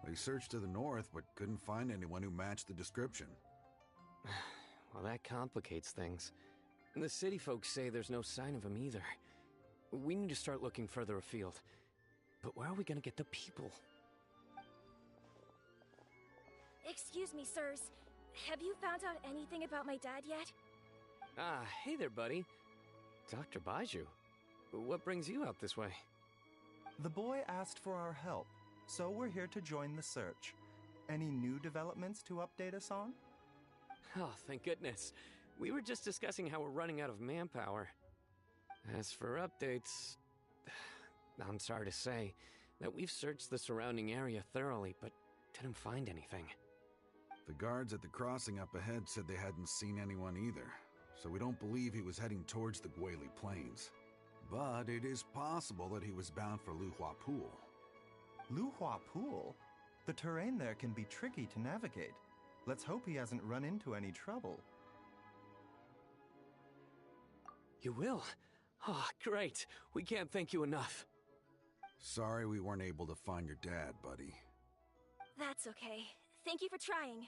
They searched to the north, but couldn't find anyone who matched the description. Well, that complicates things. The city folks say there's no sign of him either. We need to start looking further afield. But where are we gonna get the people? Excuse me, sirs. Have you found out anything about my dad yet? Ah, hey there, buddy. Dr. Baiju. What brings you out this way? The boy asked for our help, so we're here to join the search. Any new developments to update us on? Oh, thank goodness. We were just discussing how we're running out of manpower. As for updates, I'm sorry to say that we've searched the surrounding area thoroughly, but didn't find anything. The guards at the crossing up ahead said they hadn't seen anyone either, so we don't believe he was heading towards the Guili Plains. But it is possible that he was bound for Luhua Pool. Luhua Pool? The terrain there can be tricky to navigate. Let's hope he hasn't run into any trouble. You will? Oh, great. We can't thank you enough. Sorry we weren't able to find your dad, buddy. That's okay. Thank you for trying.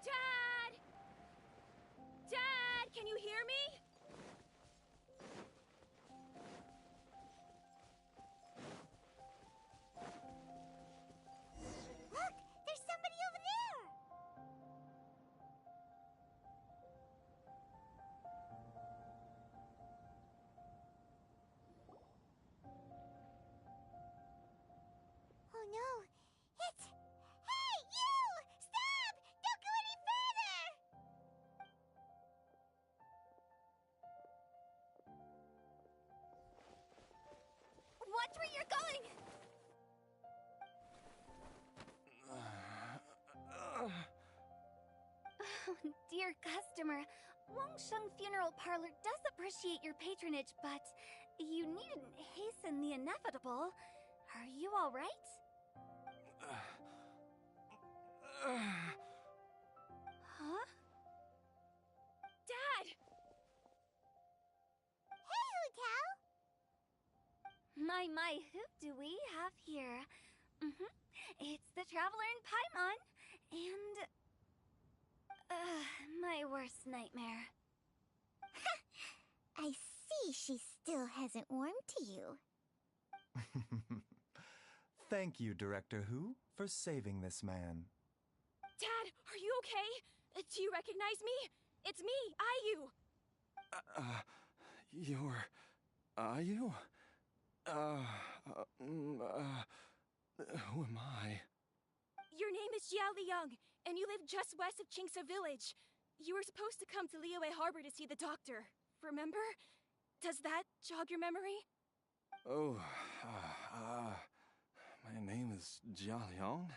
Dad! Dad, can you hear me? Look! There's somebody over there! Oh no! It's... Hey, you! Stop! Don't go any further! Watch where you're going! Oh, dear customer, Wangsheng Funeral Parlor does appreciate your patronage, but you needn't hasten the inevitable. Are you all right? Huh? Dad! Hey, Hu Tao! My, who do we have here? It's the Traveler in Paimon, and... my worst nightmare. I see she still hasn't warmed to you. Thank you, Director Hu, for saving this man. Dad, are you okay? Do you recognize me? It's me, Ayu. You're... Ayu? Who am I? Your name is Jia Liang, and you live just west of Qingse Village. You were supposed to come to Liyue Harbor to see the doctor. Remember? Does that jog your memory? Oh, my name is Jia Liang.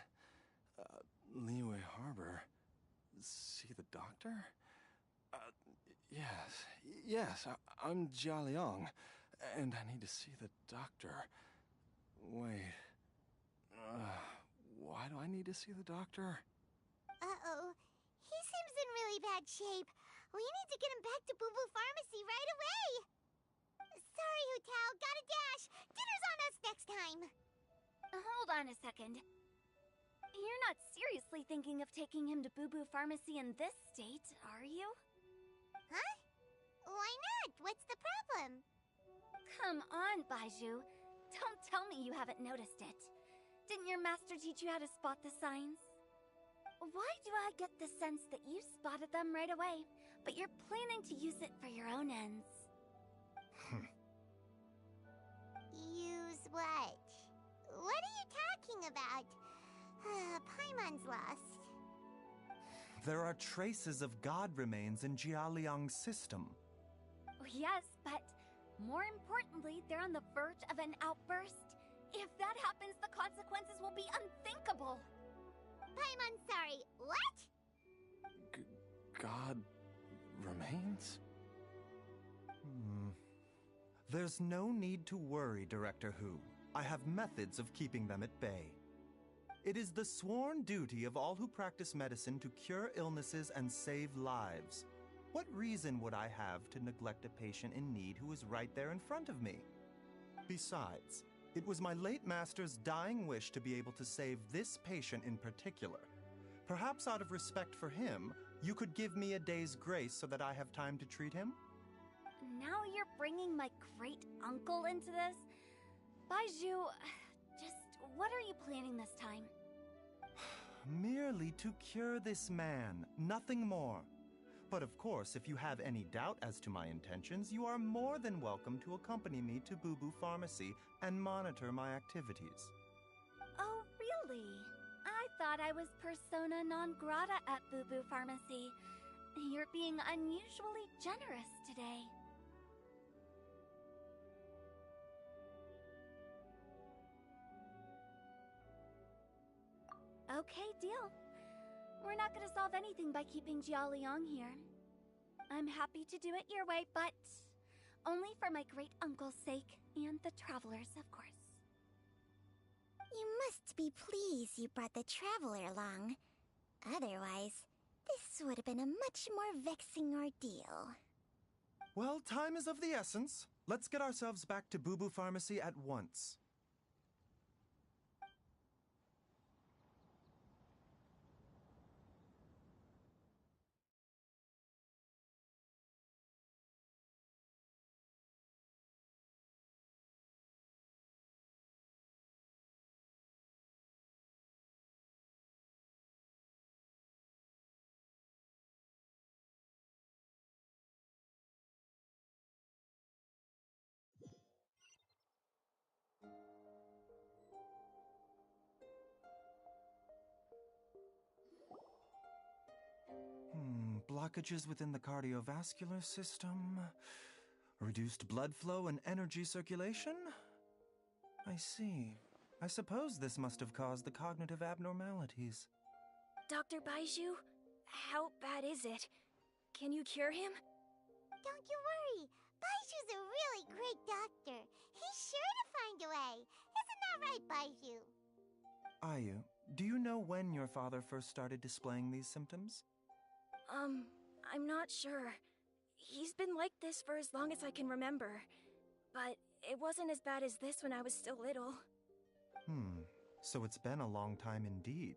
Liyue Harbor. See the doctor? Yes, I'm Jia Liang, and I need to see the doctor. Wait, why do I need to see the doctor? Uh-oh. He seems in really bad shape. We need to get him back to Boo Boo Pharmacy right away. Sorry, Hu Tao. Gotta dash. Dinner's on us next time. Hold on a second. You're not seriously thinking of taking him to Boo Boo Pharmacy in this state, are you? Huh? Why not? What's the problem? Come on, Baiju. Don't tell me you haven't noticed it. Didn't your master teach you how to spot the signs? Why do I get the sense that you spotted them right away, but you're planning to use it for your own ends? Use what? What are you talking about? Paimon's lost. There are traces of god remains in Jialiang's system. Yes, but more importantly, they're on the verge of an outburst. If that happens, the consequences will be unthinkable. Paimon, sorry, what? God remains? There's no need to worry, Director Who. I have methods of keeping them at bay. It is the sworn duty of all who practice medicine to cure illnesses and save lives. What reason would I have to neglect a patient in need who is right there in front of me? Besides, it was my late master's dying wish to be able to save this patient in particular. Perhaps out of respect for him, you could give me a day's grace so that I have time to treat him? Now you're bringing my great-uncle into this? Baizhu, just what are you planning this time? Merely to cure this man, nothing more. But of course, if you have any doubt as to my intentions, you are more than welcome to accompany me to Boo Boo Pharmacy and monitor my activities. Oh, really? I thought I was persona non grata at Boo Boo Pharmacy. You're being unusually generous today. Okay, deal. We're not gonna solve anything by keeping Jialiang here. I'm happy to do it your way, but only for my great-uncle's sake and the travelers, of course. You must be pleased you brought the traveler along. Otherwise, this would have been a much more vexing ordeal. Well, time is of the essence. Let's get ourselves back to Boo Boo Pharmacy at once. Blockages within the cardiovascular system, reduced blood flow and energy circulation? I see. I suppose this must have caused the cognitive abnormalities. Dr. Baizhu, how bad is it? Can you cure him? Don't you worry. Baizhu's a really great doctor. He's sure to find a way. Isn't that right, Baizhu? Ayu, do you know when your father first started displaying these symptoms? I'm not sure. He's been like this for as long as I can remember. But it wasn't as bad as this when I was still little. So it's been a long time indeed.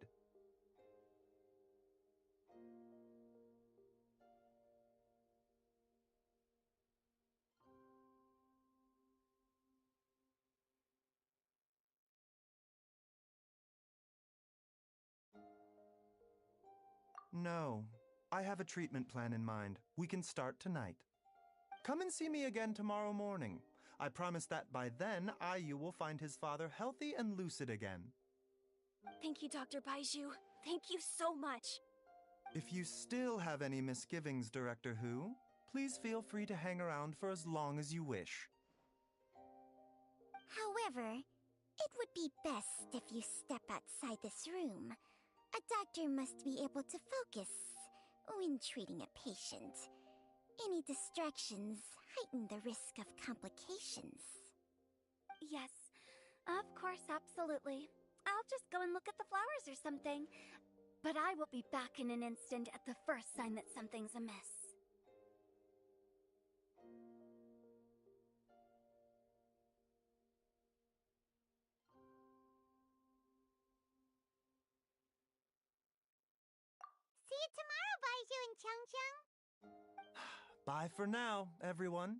No. I have a treatment plan in mind. We can start tonight. Come and see me again tomorrow morning. I promise that by then, Ayu will find his father healthy and lucid again. Thank you, Dr. Baizhu. Thank you so much. If you still have any misgivings, Director Who, please feel free to hang around for as long as you wish. However, it would be best if you step outside this room. A doctor must be able to focus when treating a patient. Any distractions heighten the risk of complications. Yes, of course, absolutely. I'll just go and look at the flowers or something. But I will be back in an instant at the first sign that something's amiss. See you tomorrow, Baizhu and Changcheng. Bye for now, everyone.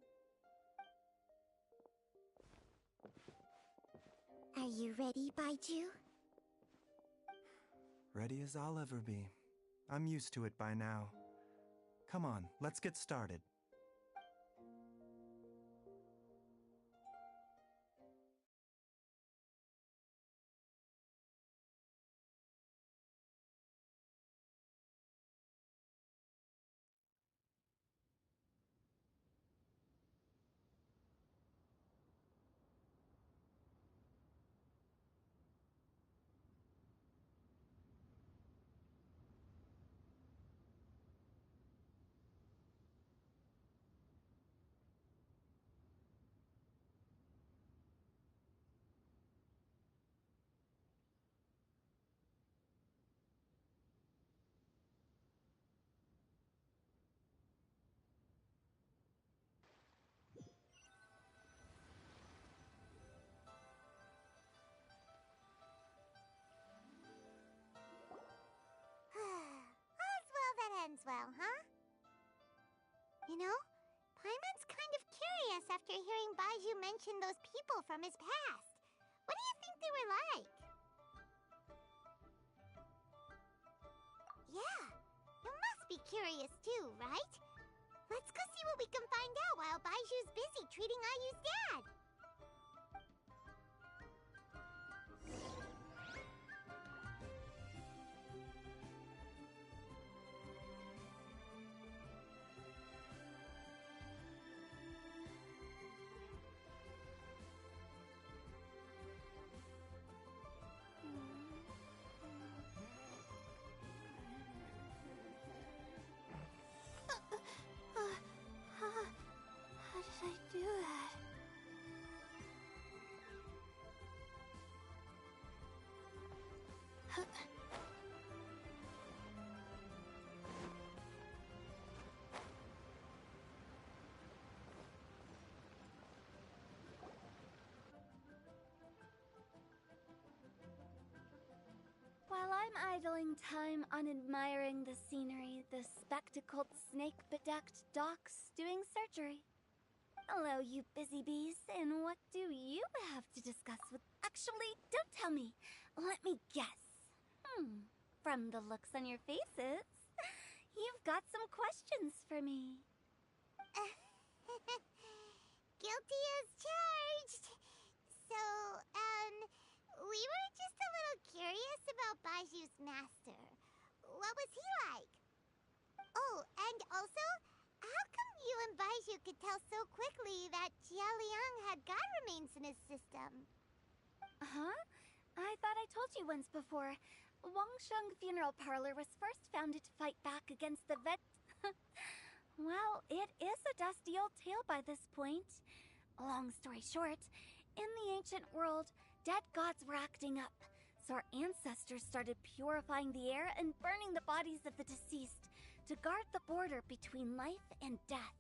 Are you ready, Baizhu? Ready as I'll ever be. I'm used to it by now. Come on, let's get started. All's well that ends well, huh? You know, Paimon's kind of curious after hearing Baiju mention those people from his past. What do you think they were like? Yeah, you must be curious too, right? Let's go see what we can find out while Baiju's busy treating Ayu's dad. How did I do that? While I'm idling time on admiring the scenery, the spectacled snake-bedecked docs doing surgery. Hello, you busy bees, and what do you have to discuss with— Actually, don't tell me. Let me guess. From the looks on your faces, you've got some questions for me. Guilty as charged. So, we were just a little curious about Baiju's master. What was he like? Oh, and also, how come you and Baiju could tell so quickly that Jialiang had god remains in his system? Huh? I thought I told you once before. Wangsheng Funeral Parlor was first founded to fight back against the vet... Well, it is a dusty old tale by this point. Long story short, in the ancient world, dead gods were acting up, so our ancestors started purifying the air and burning the bodies of the deceased to guard the border between life and death.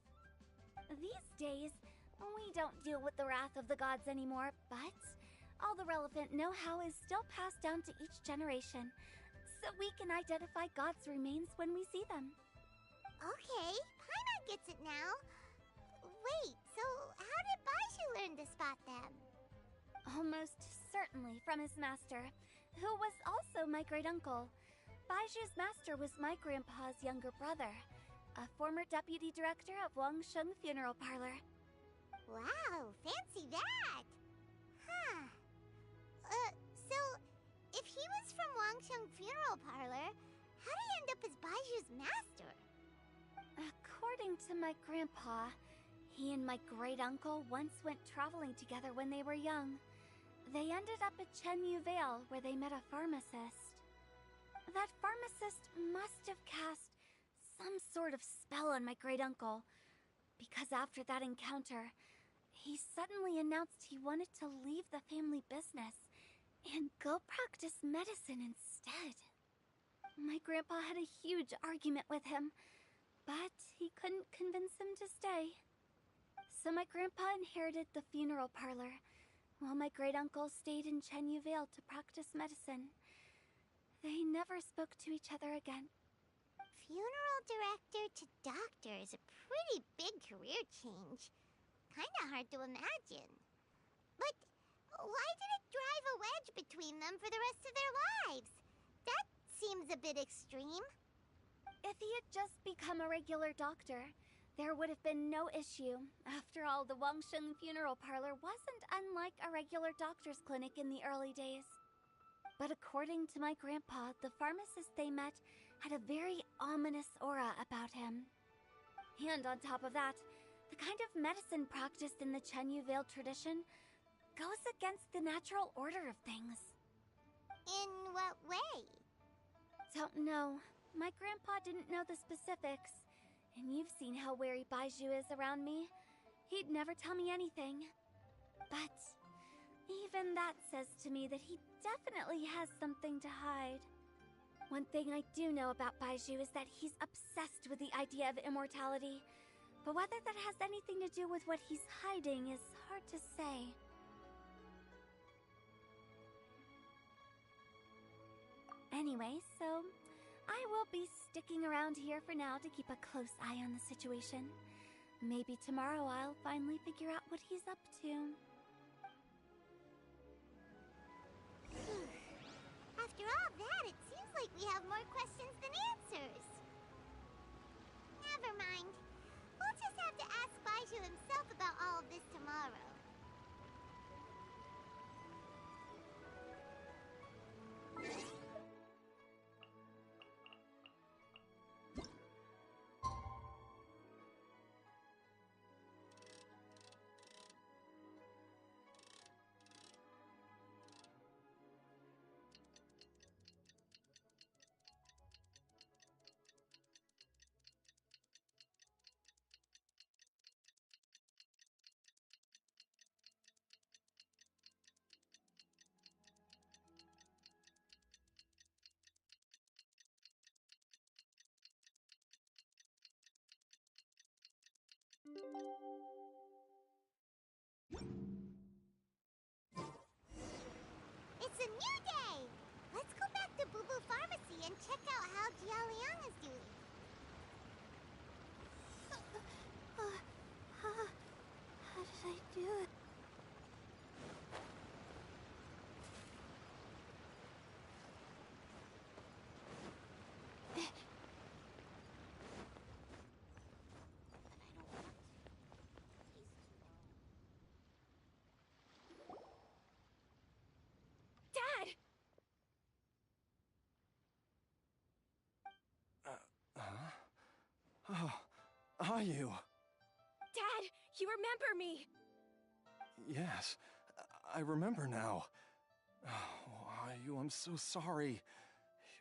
These days, we don't deal with the wrath of the gods anymore, but all the relevant know-how is still passed down to each generation, so we can identify God's remains when we see them. Okay, Paimon gets it now. Wait, so how did Baiju learn to spot them? Almost certainly from his master, who was also my great-uncle. Baiju's master was my grandpa's younger brother, a former deputy director of Wangsheng Funeral Parlor. Wow, fancy that! Huh. So, if he was from Wangsheng Funeral Parlor, how did he end up as Baiju's master? According to my grandpa, he and my great-uncle once went traveling together when they were young. They ended up at Chenyu Vale, where they met a pharmacist. That pharmacist must have cast some sort of spell on my great-uncle, because after that encounter, he suddenly announced he wanted to leave the family business and go practice medicine instead. My grandpa had a huge argument with him, but he couldn't convince him to stay. So my grandpa inherited the funeral parlor, while my great-uncle stayed in Chenyu Vale to practice medicine. They never spoke to each other again. Funeral director to doctor is a pretty big career change. Kinda hard to imagine. But why did it drive a wedge between them for the rest of their lives? That seems a bit extreme. If he had just become a regular doctor, there would have been no issue. After all, the Wangsheng funeral parlor wasn't unlike a regular doctor's clinic in the early days. But according to my grandpa, the pharmacist they met had a very ominous aura about him. And on top of that, the kind of medicine practiced in the Chenyu Vale tradition goes against the natural order of things. In what way? Don't know. My grandpa didn't know the specifics. And you've seen how wary Baizhu is around me. He'd never tell me anything. But even that says to me that he definitely has something to hide. One thing I do know about Baizhu is that he's obsessed with the idea of immortality. But whether that has anything to do with what he's hiding is hard to say. Anyway, so I will be sticking around here for now to keep a close eye on the situation. Maybe tomorrow I'll finally figure out what he's up to. After all that, it seems like we have more questions than answers. Never mind. We'll just have to ask Baizhu himself about all of this tomorrow. It's a new day! Let's go back to Boo Boo Pharmacy and check out how Jialiang is doing. How did I do it? Dad! Oh, are you? Dad, you remember me! Yes, I remember now. Oh, Ayu, I'm so sorry.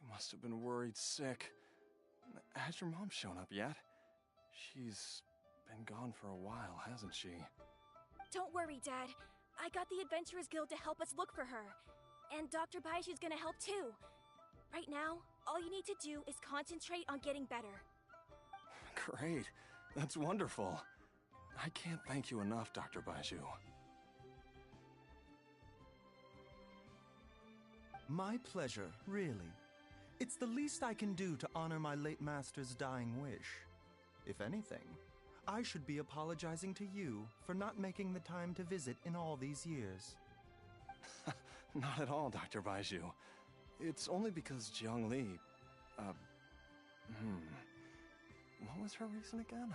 You must have been worried sick. Has your mom shown up yet? She's been gone for a while, hasn't she? Don't worry, Dad. I got the Adventurers Guild to help us look for her. And Dr. Baizhu's gonna help too. Right now, all you need to do is concentrate on getting better. Great. That's wonderful. I can't thank you enough, Dr. Baizhu. My pleasure, really. It's the least I can do to honor my late master's dying wish. If anything, I should be apologizing to you for not making the time to visit in all these years. Not at all, Dr. Baizhu. It's only because Jiang Li... What was her reason again?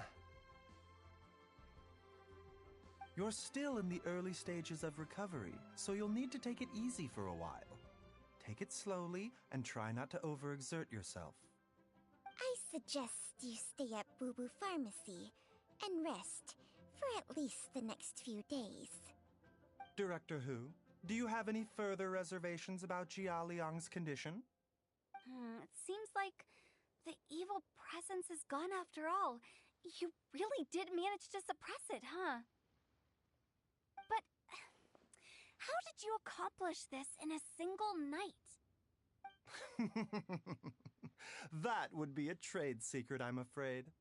You're still in the early stages of recovery, so you'll need to take it easy for a while. Take it slowly and try not to overexert yourself. I suggest you stay at Boo Boo Pharmacy and rest for at least the next few days. Director Hu, do you have any further reservations about Jia Liang's condition? It seems like the evil presence is gone after all. You really did manage to suppress it, huh? But how did you accomplish this in a single night? That would be a trade secret, I'm afraid.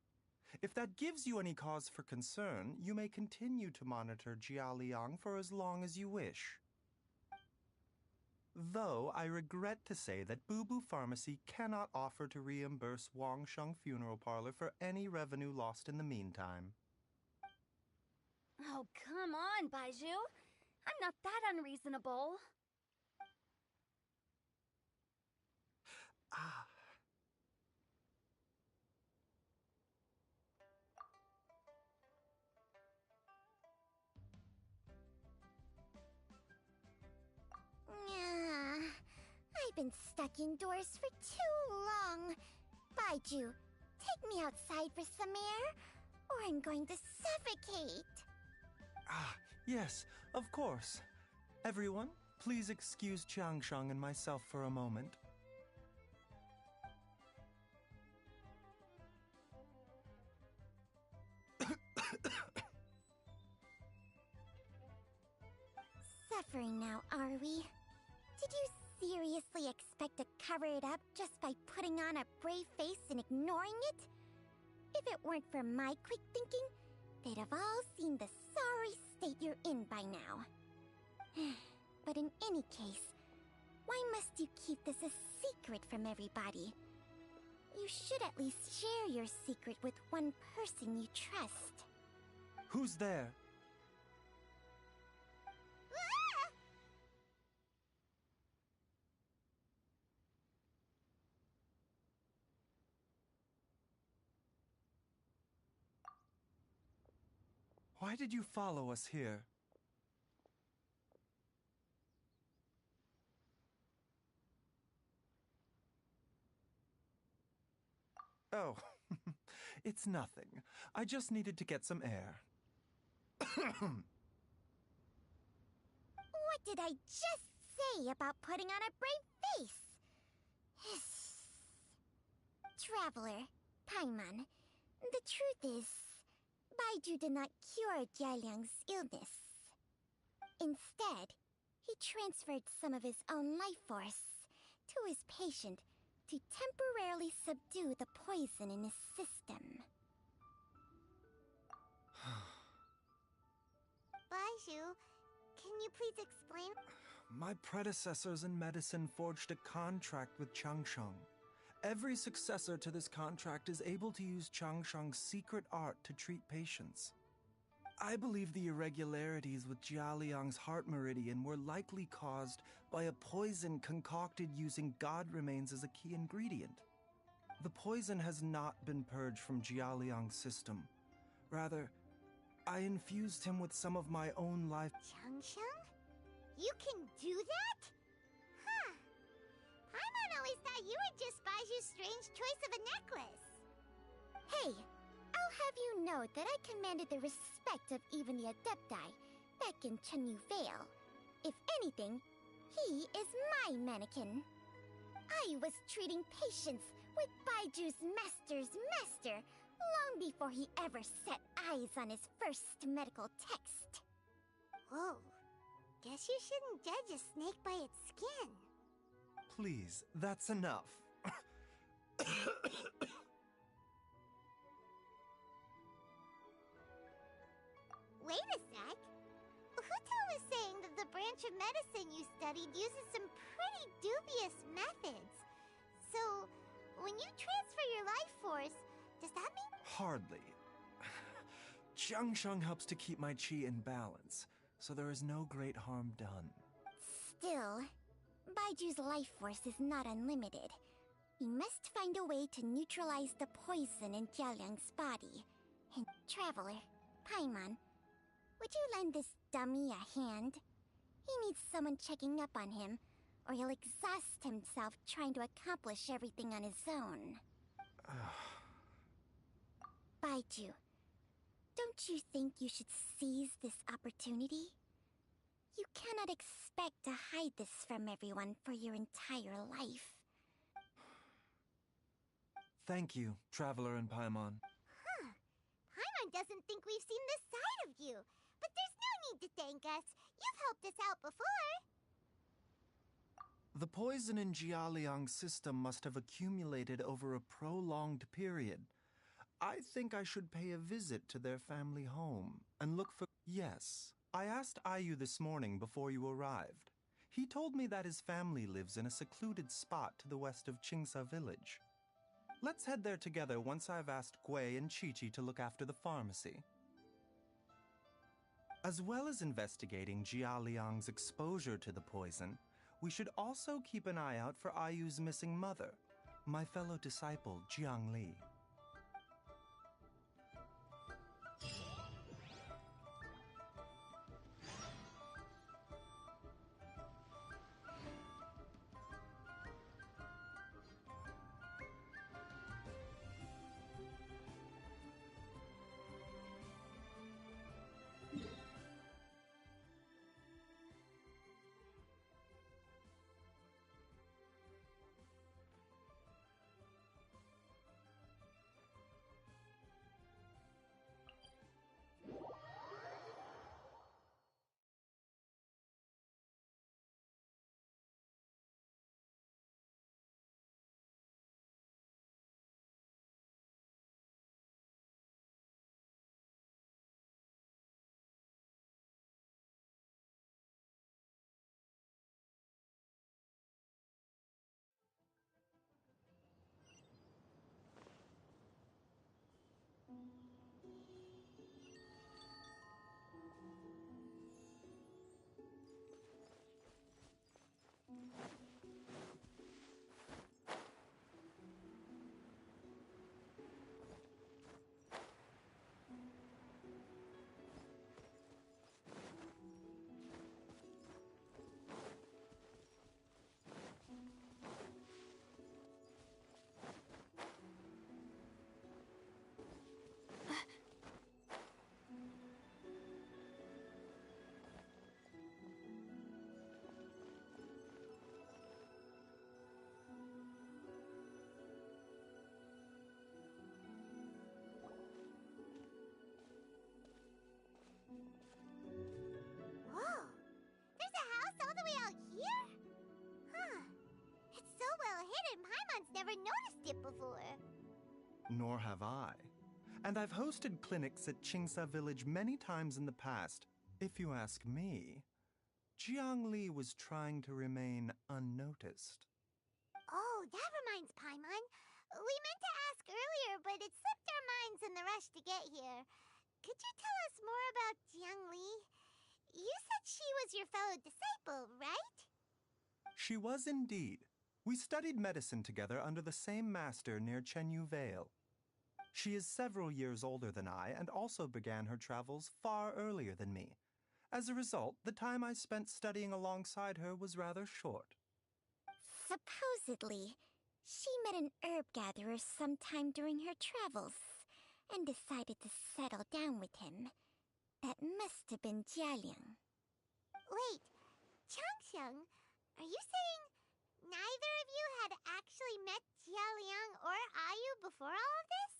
If that gives you any cause for concern, you may continue to monitor Jia Liang for as long as you wish. Though I regret to say that Boo Boo Pharmacy cannot offer to reimburse Wangsheng Funeral Parlor for any revenue lost in the meantime. Oh, come on, Baizhu. I'm not that unreasonable. Ah. I've been stuck indoors for too long. Baiju, take me outside for some air, or I'm going to suffocate. Ah, yes, of course. Everyone, please excuse Qiangsheng and myself for a moment. Suffering now, are we? Did you seriously expect to cover it up just by putting on a brave face and ignoring it? If it weren't for my quick thinking, they'd have all seen the sorry state you're in by now. But in any case, why must you keep this a secret from everybody? You should at least share your secret with one person you trust. Who's there? Why did you follow us here? Oh, it's nothing. I just needed to get some air. What did I just say about putting on a brave face? Traveler, Paimon, the truth is, Baiju did not cure Jialiang's illness. Instead, he transferred some of his own life force to his patient to temporarily subdue the poison in his system. Baiju, can you please explain? My predecessors in medicine forged a contract with Qiangsheng. Every successor to this contract is able to use Qiangsheng's secret art to treat patients. I believe the irregularities with Jialiang's heart meridian were likely caused by a poison concocted using god remains as a key ingredient. The poison has not been purged from Jialiang's system. Rather, I infused him with some of my own life. Qiangsheng? You can do that? Huh. Paimon always thought you were just Baiju's strange choice of a necklace. Hey, I'll have you know that I commanded the respect of even the Adepti back in Chenyu Vale. If anything, he is my mannequin. I was treating patients with Baiju's master's master long before he ever set eyes on his first medical text. Whoa. Guess you shouldn't judge a snake by its skin. Please, that's enough. Wait a sec. Hutel was saying that the branch of medicine you studied uses some pretty dubious methods. So, when you transfer your life force, does that mean... Hardly. Qiangsheng helps to keep my chi in balance, so there is no great harm done. Still, Baiju's life force is not unlimited. We must find a way to neutralize the poison in Jialiang's body. And Traveler, Paimon, would you lend this dummy a hand? He needs someone checking up on him, or he'll exhaust himself trying to accomplish everything on his own. Baiju, don't you think you should seize this opportunity? You cannot expect to hide this from everyone for your entire life. Thank you, Traveler and Paimon. Huh. Paimon doesn't think we've seen this side of you. But there's no need to thank us. You've helped us out before. The poison in Jialiang's system must have accumulated over a prolonged period. I think I should pay a visit to their family home and look for... Yes, I asked Ayu this morning before you arrived. He told me that his family lives in a secluded spot to the west of Qingsa village. Let's head there together once I've asked Gui and Chi-Chi to look after the pharmacy. As well as investigating Jialiang's exposure to the poison, we should also keep an eye out for Ayu's missing mother. My fellow disciple, Jiangli. Whoa! There's a house all the way out here? Huh. It's so well hidden, Paimon's never noticed it before. Nor have I. And I've hosted clinics at Qingsa Village many times in the past. If you ask me, Jiangli was trying to remain unnoticed. Oh, that reminds Paimon. We meant to ask earlier, but it slipped our minds in the rush to get here. Could you tell us more about Jiangli? You said she was your fellow disciple, right? She was indeed. We studied medicine together under the same master near Chenyu Vale. She is several years older than I and also began her travels far earlier than me. As a result, the time I spent studying alongside her was rather short. Supposedly, she met an herb gatherer sometime during her travels and decided to settle down with him. That must have been Jialiang. Wait, Changxiang, are you saying neither of you had actually met Jialiang or Ayu before all of this?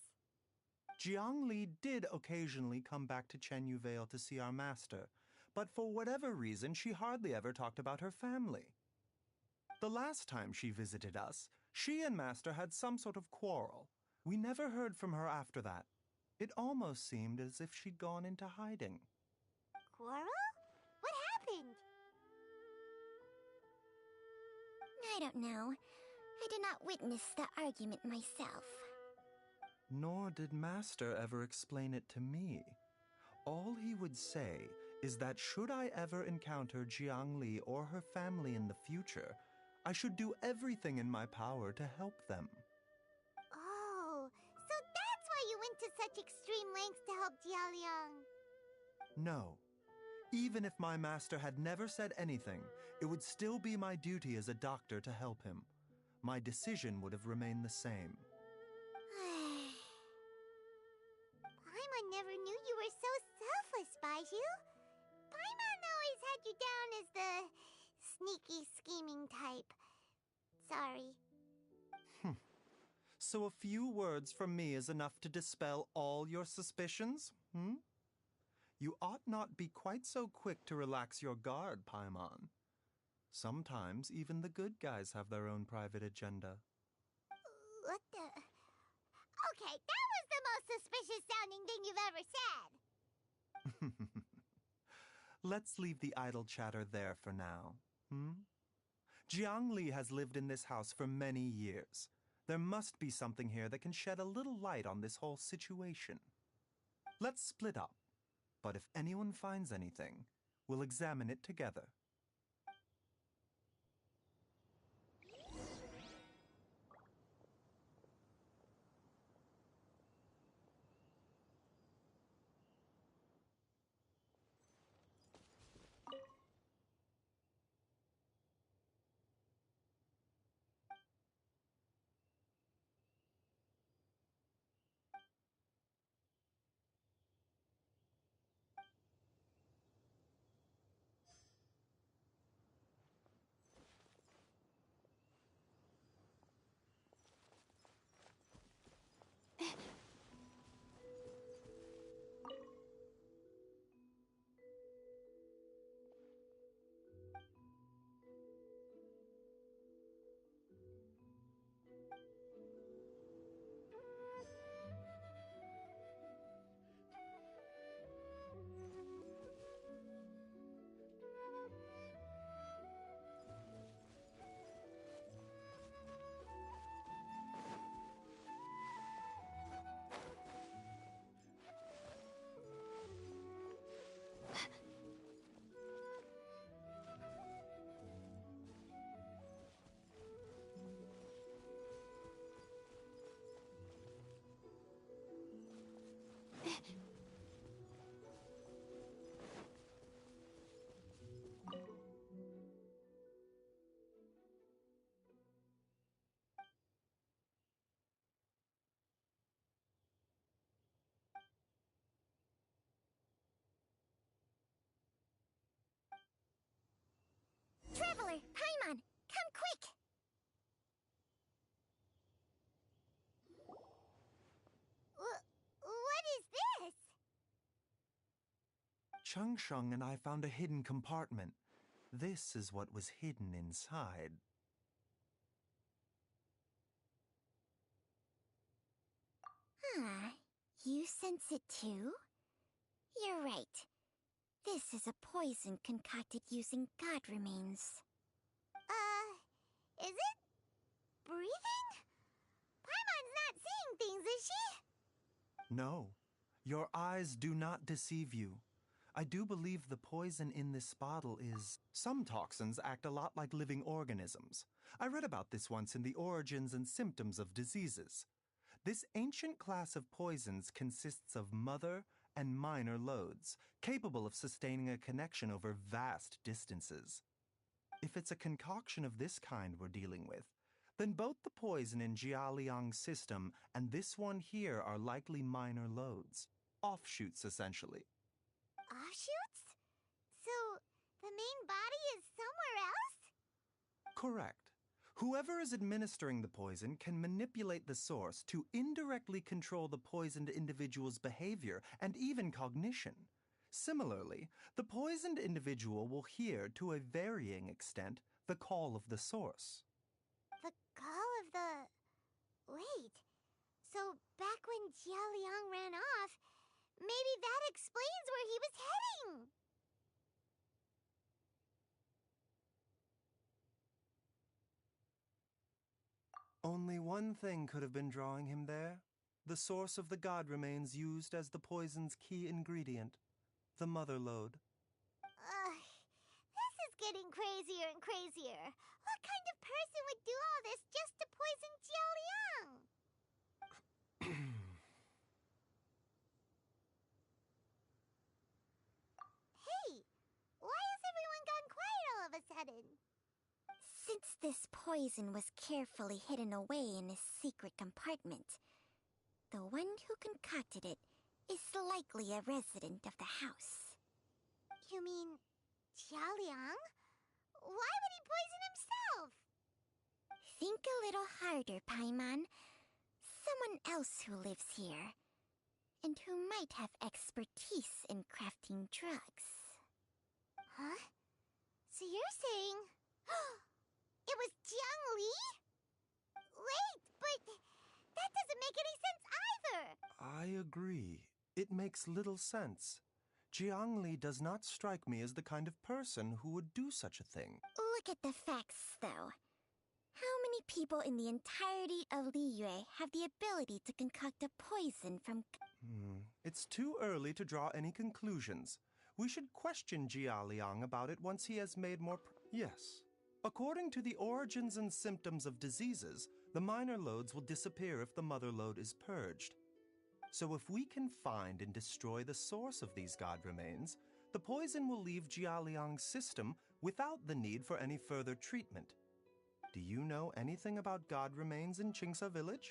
Jiangli did occasionally come back to Chenyu Vale to see our master, but for whatever reason, she hardly ever talked about her family. The last time she visited us, she and Master had some sort of quarrel. We never heard from her after that. It almost seemed as if she'd gone into hiding. Quarrel? What happened? I don't know. I did not witness the argument myself. Nor did Master ever explain it to me. All he would say is that should I ever encounter Jiangli or her family in the future, I should do everything in my power to help them. Oh, so that's why you went to such extreme lengths to help Jialiang. No. Even if my master had never said anything, it would still be my duty as a doctor to help him. My decision would have remained the same. Paimon never knew you were so selfless, Baiju. Paimon always had you down as the sneaky, scheming type. Sorry. So a few words from me is enough to dispel all your suspicions? You ought not be quite so quick to relax your guard, Paimon. Sometimes even the good guys have their own private agenda. What the... Okay, that was the most suspicious-sounding thing you've ever said. Let's leave the idle chatter there for now. Jiangli has lived in this house for many years. There must be something here that can shed a little light on this whole situation. Let's split up, but if anyone finds anything, we'll examine it together. Changsheng and I found a hidden compartment. This is what was hidden inside. You sense it too? You're right. This is a poison concocted using god remains. Is it breathing? Paimon's not seeing things, is she? No, your eyes do not deceive you. I do believe the poison in this bottle is... Some toxins act a lot like living organisms. I read about this once in the Origins and Symptoms of Diseases. This ancient class of poisons consists of mother and minor loads, capable of sustaining a connection over vast distances. If it's a concoction of this kind we're dealing with, then both the poison in Jialiang's system and this one here are likely minor loads. Offshoots, essentially. Offshoots? So, the main body is somewhere else? Correct. Whoever is administering the poison can manipulate the source to indirectly control the poisoned individual's behavior and even cognition. Similarly, the poisoned individual will hear, to a varying extent, the call of the source. The call of the... Wait. So, back when Jialiang ran off, maybe that explains where he was heading! Only one thing could have been drawing him there. The source of the god remains used as the poison's key ingredient, the mother lode. This is getting crazier and crazier. What kind of person would do all this just to poison Jialiang? Hey, why has everyone gone quiet all of a sudden? Since this poison was carefully hidden away in a secret compartment, the one who concocted it is likely a resident of the house. You mean Jialiang? Why would he poison himself? Think a little harder, Paimon. Someone else who lives here, and who might have expertise in crafting drugs. Huh? So you're saying... It was Jiang Li? Wait, but that doesn't make any sense either! I agree. It makes little sense. Jiang Li does not strike me as the kind of person who would do such a thing. Look at the facts, though. How many people in the entirety of Liyue have the ability to concoct a poison from... It's too early to draw any conclusions. We should question Jialiang about it once he has made more... Yes. According to the Origins and Symptoms of Diseases, the minor loads will disappear if the mother load is purged. So if we can find and destroy the source of these god remains, the poison will leave Jialiang's system without the need for any further treatment. Do you know anything about god remains in Qingce village?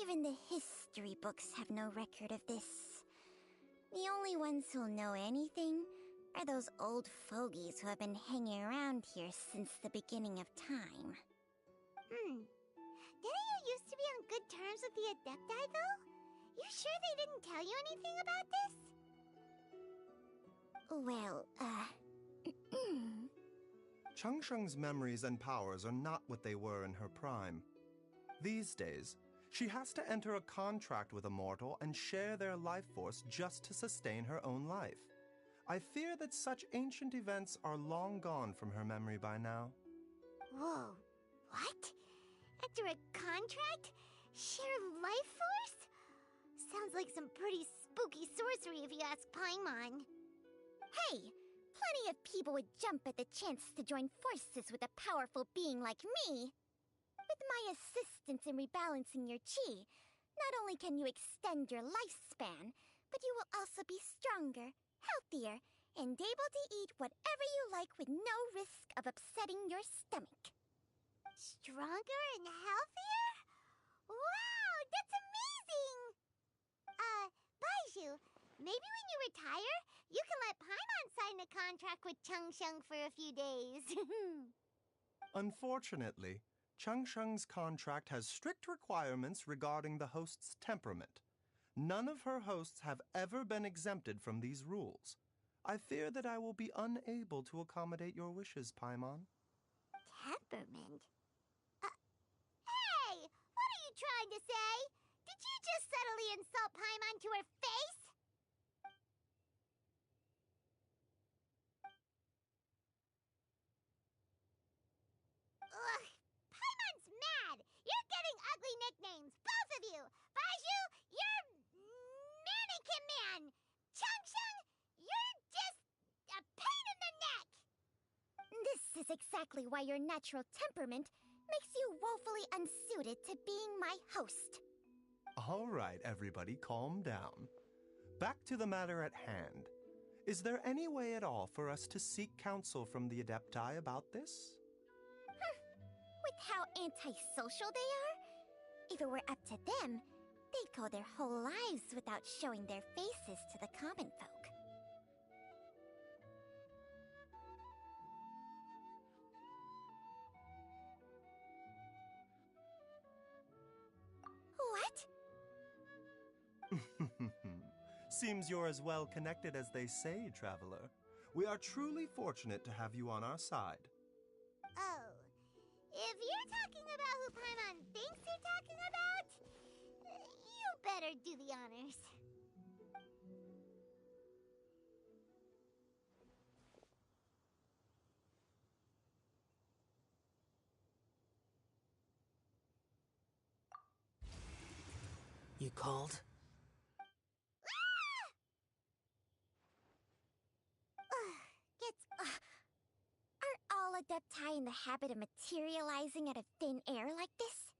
Even the history books have no record of this. The only ones who'll know anything are those old fogies who have been hanging around here since the beginning of time. Didn't you used to be on good terms with the Adepti, though? You sure they didn't tell you anything about this? Well, Changsheng's memories and powers are not what they were in her prime. These days, she has to enter a contract with a mortal and share their life force just to sustain her own life. I fear that such ancient events are long gone from her memory by now. Whoa, what? Enter a contract? Share life force? Sounds like some pretty spooky sorcery if you ask Paimon. hey! Plenty of people would jump at the chance to join forces with a powerful being like me. With my assistance in rebalancing your chi, not only can you extend your lifespan, but you will also be stronger, healthier, and able to eat whatever you like with no risk of upsetting your stomach. Stronger and healthier? Wow, that's amazing! Baiju, maybe when you retire, you can let Paimon sign a contract with Changsheng for a few days. Unfortunately, Changsheng's contract has strict requirements regarding the host's temperament. None of her hosts have ever been exempted from these rules. I fear that I will be unable to accommodate your wishes, Paimon. Temperament? Hey! What are you trying to say? Did you just subtly insult Paimon to her face? Ugh! Paimon's mad! You're getting ugly nicknames, both of you! Baiju, you're Mannequin Man! Chung, you're just a pain in the neck! This is exactly why your natural temperament makes you woefully unsuited to being my host. All right, everybody, calm down. Back to the matter at hand. Is there any way at all for us to seek counsel from the Adepti about this? With how antisocial they are, if it were up to them, they'd go their whole lives without showing their faces to the common folk. What? Seems you're as well connected as they say, Traveler. We are truly fortunate to have you on our side. Oh. If you're talking about who Paimon thinks you're talking about, you better do the honors. You called? Are all Adepti in the habit of materializing out of thin air like this?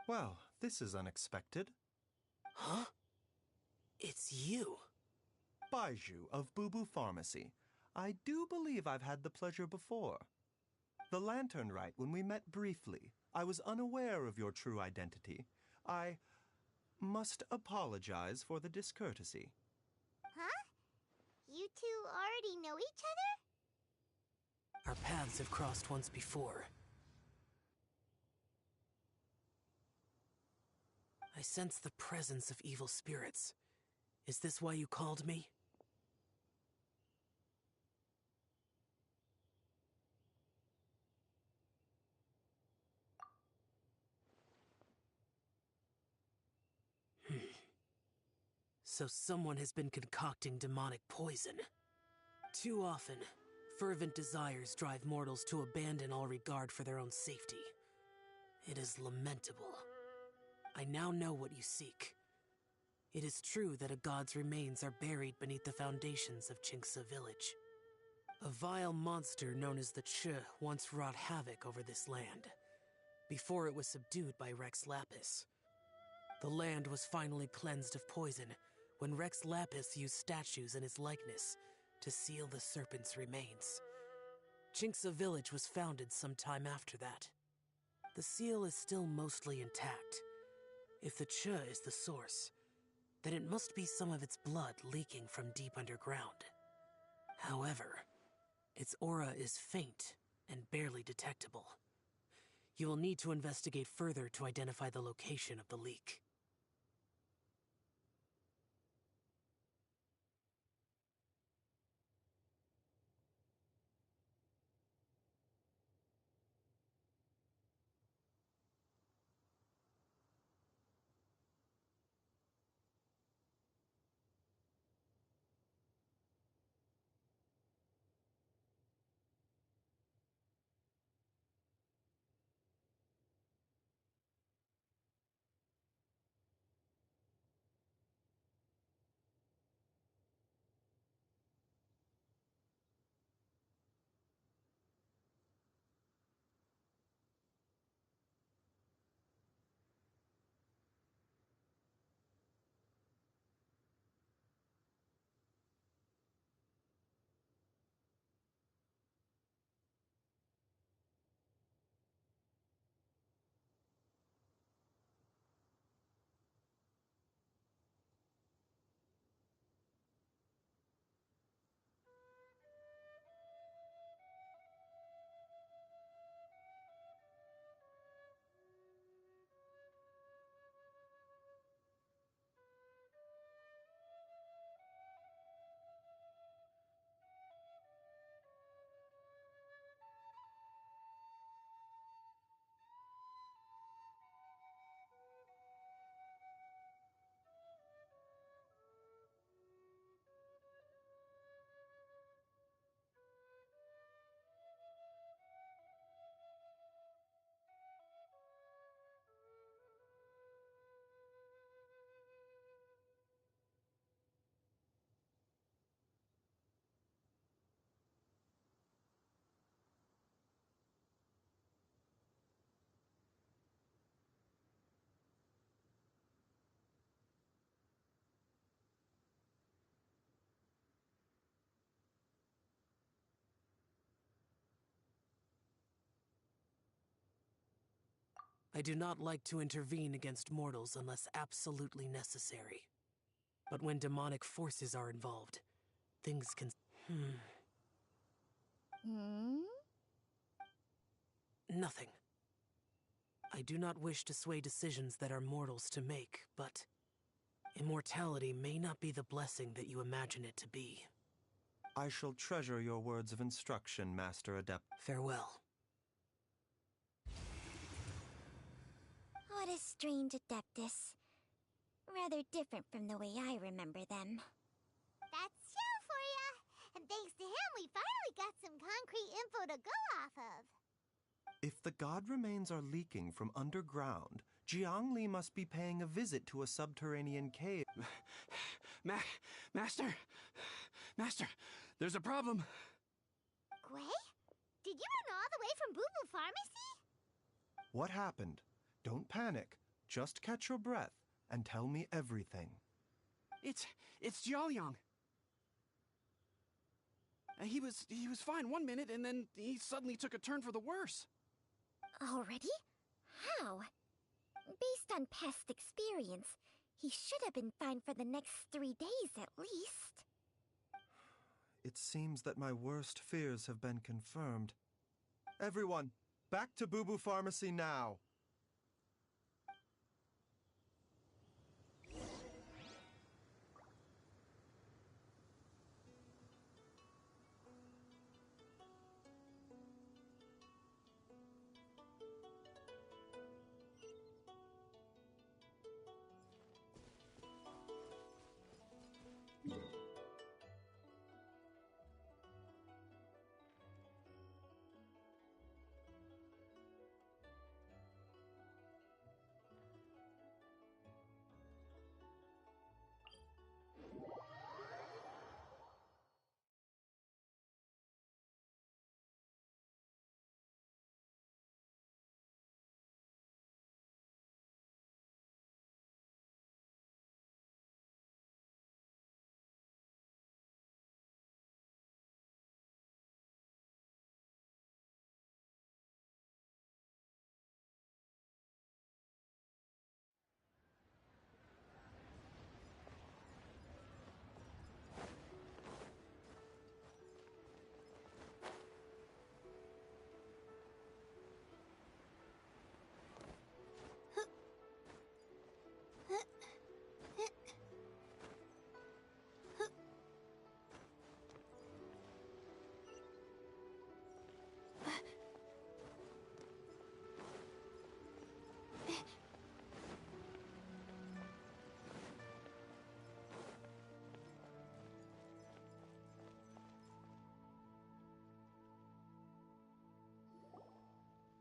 Well, this is unexpected. Huh? It's you. Baiju of Boo Pharmacy. I do believe I've had the pleasure before. The Lantern Rite, when we met briefly, I was unaware of your true identity. I must apologize for the discourtesy. Huh? You two already know each other? Our paths have crossed once before. I sense the presence of evil spirits. Is this why you called me? So someone has been concocting demonic poison. Too often, fervent desires drive mortals to abandon all regard for their own safety. It is lamentable. I now know what you seek. It is true that a god's remains are buried beneath the foundations of Jinxa village. A vile monster known as the Ch once wrought havoc over this land, before it was subdued by Rex Lapis. The land was finally cleansed of poison when Rex Lapis used statues in his likeness to seal the serpent's remains. Jinxa village was founded some time after that. The seal is still mostly intact. If the Ch is the source, then it must be some of its blood leaking from deep underground. However, its aura is faint and barely detectable. You will need to investigate further to identify the location of the leak. I do not like to intervene against mortals unless absolutely necessary. But when demonic forces are involved, things can... Nothing. I do not wish to sway decisions that are mortals to make, but immortality may not be the blessing that you imagine it to be. I shall treasure your words of instruction, Master Adept. Farewell. What a strange Adeptus. Rather different from the way I remember them. That's Shell for ya! And thanks to him, we finally got some concrete info to go off of. If the god remains are leaking from underground, Jiangli must be paying a visit to a subterranean cave. Master, there's a problem. Gwei? Did you run all the way from Boo Boo Pharmacy? What happened? Don't panic. Just catch your breath and tell me everything. It's Jiaoliang. He was fine one minute, and then he suddenly took a turn for the worse. Already? How? Based on past experience, he should have been fine for the next 3 days at least. It seems that my worst fears have been confirmed. Everyone, back to Boo Boo Pharmacy now!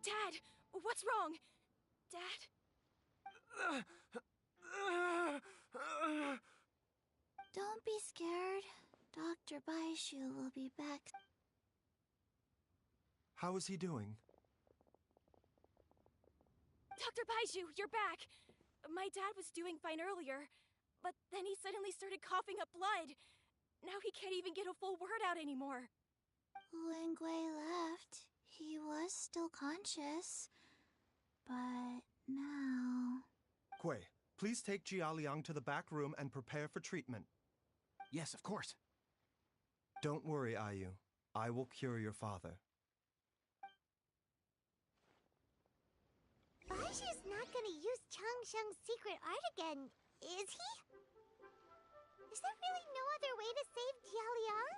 Dad, what's wrong? Dad? Don't be scared. Dr. Baishu will be back. How is he doing? Dr. Baishu, you're back! My dad was doing fine earlier, but then he suddenly started coughing up blood. Now he can't even get a full word out anymore. When Gwei left, he was still conscious. But now... Gwei, please take Jiaoliang to the back room and prepare for treatment. Yes, of course. Don't worry, Ayu. I will cure your father. Baishu's not gonna use Changsheng's secret art again, is he? Is there really no other way to save Jiaoliang?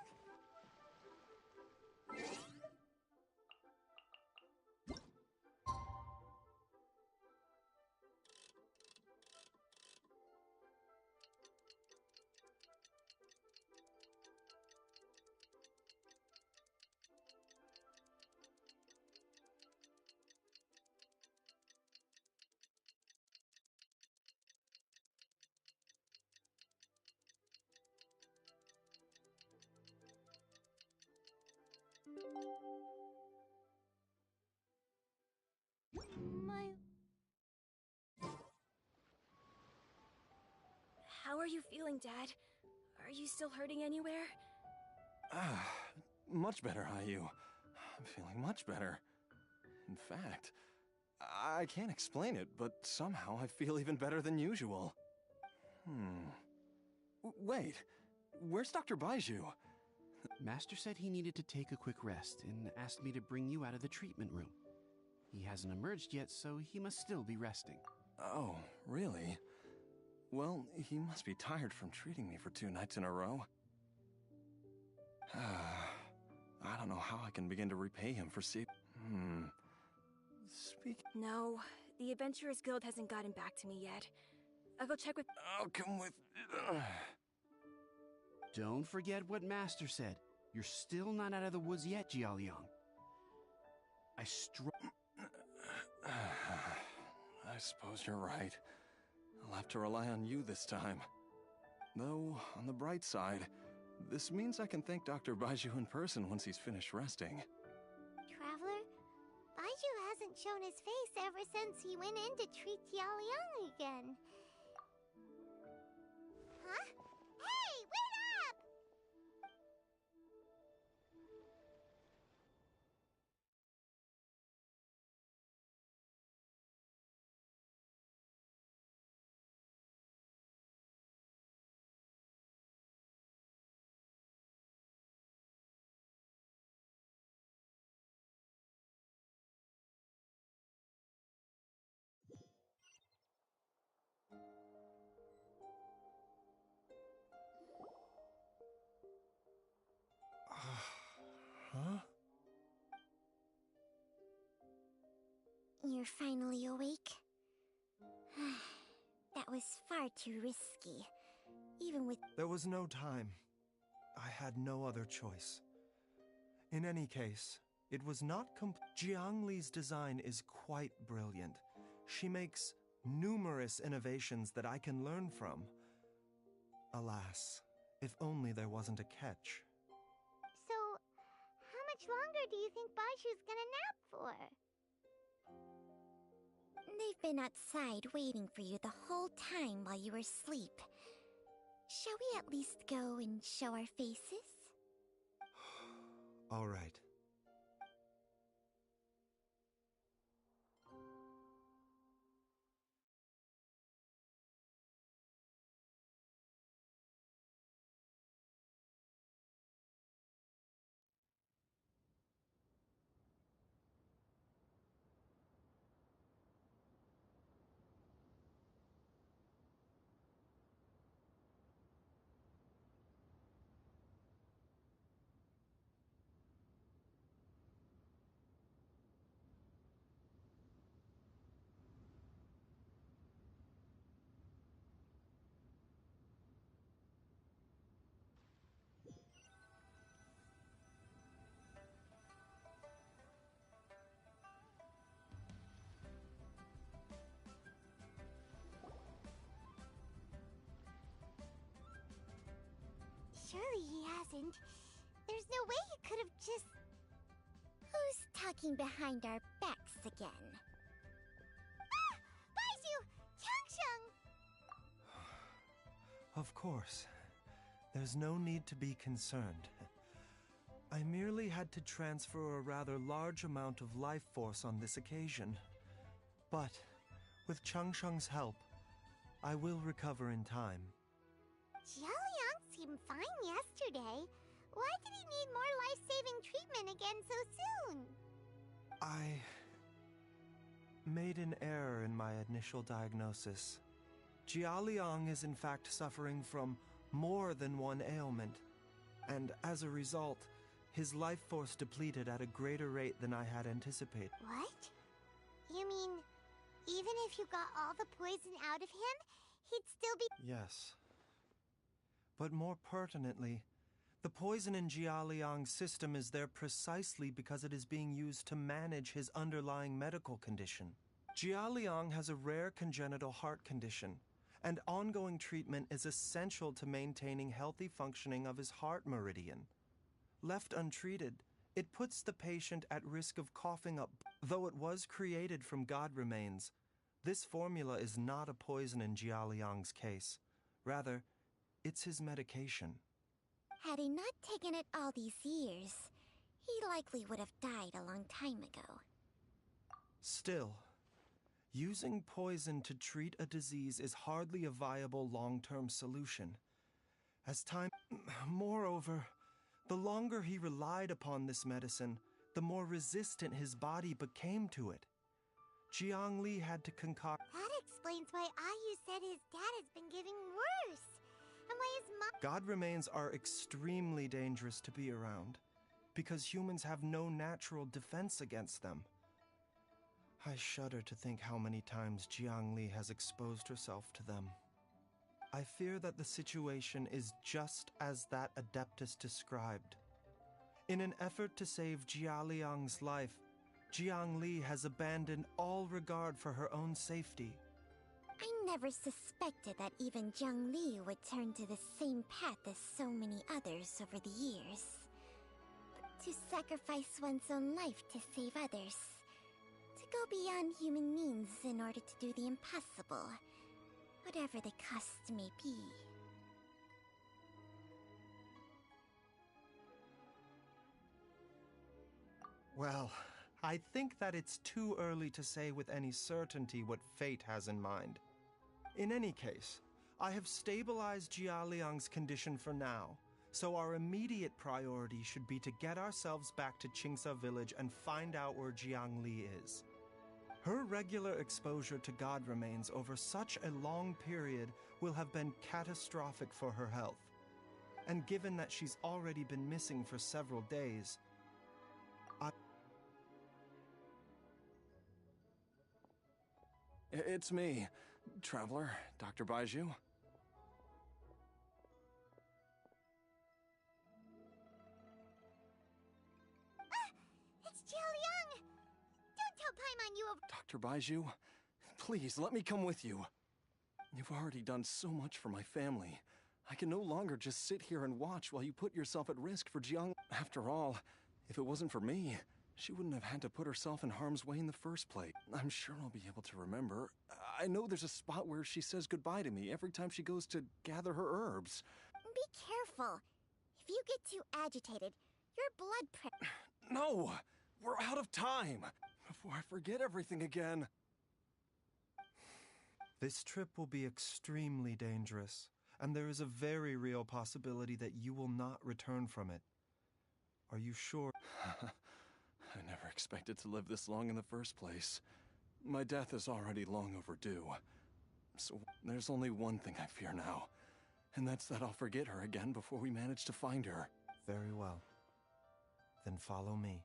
How are you feeling, Dad? Are you still hurting anywhere? Much better, Ayu. I'm feeling much better. In fact, I can't explain it, but somehow I feel even better than usual. Wait, where's Dr. Baiju? Master said he needed to take a quick rest and asked me to bring you out of the treatment room. He hasn't emerged yet, so he must still be resting. Oh, really? Well, he must be tired from treating me for 2 nights in a row. I don't know how I can begin to repay him for No, the Adventurers Guild hasn't gotten back to me yet. I'll go check with... I'll come with... Don't forget what Master said. You're still not out of the woods yet, Jialiang. I suppose you're right. I'll have to rely on you this time. Though, on the bright side, this means I can thank Dr. Baiju in person once he's finished resting. Traveler, Baiju hasn't shown his face ever since he went in to treat Jialiang again. Huh? Hey, wait up! Huh? You're finally awake? That was far too risky. Even with... There was no time. I had no other choice. In any case, it was not Jiang Li's design is quite brilliant. She makes numerous innovations that I can learn from. Alas, if only there wasn't a catch. So, how much longer do you think Baiju's gonna nap for? They've been outside waiting for you the whole time while you were asleep. Shall we at least go and show our faces? All right. Surely he hasn't. There's no way he could have just... Who's talking behind our backs again? Ah! Baiju! Changsheng! Of course. There's no need to be concerned. I merely had to transfer a rather large amount of life force on this occasion. But, with Changsheng's help, I will recover in time. Jialiang seemed fine yesterday. Why did he need more life-saving treatment again so soon? I made an error in my initial diagnosis. Jialiang is in fact suffering from more than one ailment, and as a result, his life force depleted at a greater rate than I had anticipated. What? You mean, even if you got all the poison out of him, he'd still be... Yes. But more pertinently, the poison in Jialiang's system is there precisely because it is being used to manage his underlying medical condition. Jialiang has a rare congenital heart condition, and ongoing treatment is essential to maintaining healthy functioning of his heart meridian. Left untreated, it puts the patient at risk of coughing up. Though it was created from god remains, this formula is not a poison in Jialiang's case. Rather, it's his medication. Had he not taken it all these years, he likely would have died a long time ago. Still, Using poison to treat a disease is hardly a viable long-term solution. Moreover, the longer he relied upon this medicine, the more resistant his body became to it. Jiangli had to concoct... That explains why Ayu said his dad has been getting worse. And why his mom... God remains are extremely dangerous to be around, because humans have no natural defense against them. I shudder to think how many times Jiangli has exposed herself to them. I fear that the situation is just as that Adeptus described. In an effort to save Jialiang's life, Jiangli has abandoned all regard for her own safety. I never suspected that even Jiangli would turn to the same path as so many others over the years. To sacrifice one's own life to save others. To go beyond human means in order to do the impossible, whatever the cost may be. Well, I think that it's too early to say with any certainty what fate has in mind. In any case, I have stabilized Jialiang's condition for now, so our immediate priority should be to get ourselves back to Qingsa village and find out where Jiangli is. Her regular exposure to God remains over such a long period will have been catastrophic for her health. And given that she's already been missing for several days, It's me, Traveler, Dr. Baiju. It's Jialiang! Don't tell Paimon you have... Dr. Baiju, please let me come with you. You've already done so much for my family. I can no longer just sit here and watch while you put yourself at risk for Jiang. After all, if it wasn't for me, she wouldn't have had to put herself in harm's way in the first place. I'm sure I'll be able to remember. I know there's a spot where she says goodbye to me every time she goes to gather her herbs. Be careful. If you get too agitated, your blood pressure... No! We're out of time! Before I forget everything again. this trip will be extremely dangerous, and there is a very real possibility that you will not return from it. Are you sure? I never expected to live this long in the first place. My death is already long overdue. So there's only one thing I fear now, and that's that I'll forget her again before we manage to find her. Very well. Then follow me.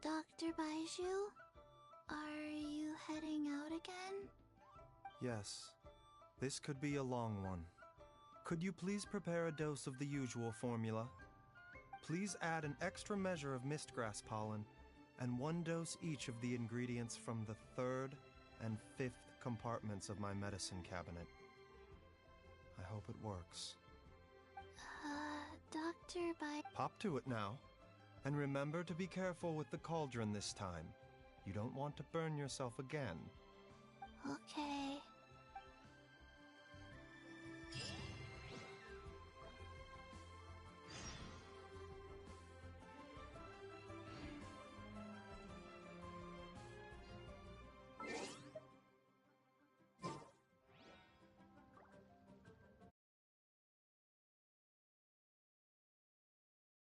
Dr. Baiju, are you heading out again? Yes. This could be a long one. Could you please prepare a dose of the usual formula? Please add an extra measure of mistgrass pollen and 1 dose each of the ingredients from the 3rd and 5th compartments of my medicine cabinet. I hope it works. Dr. Baiju... Pop to it now. And remember to be careful with the cauldron this time. You don't want to burn yourself again. Okay.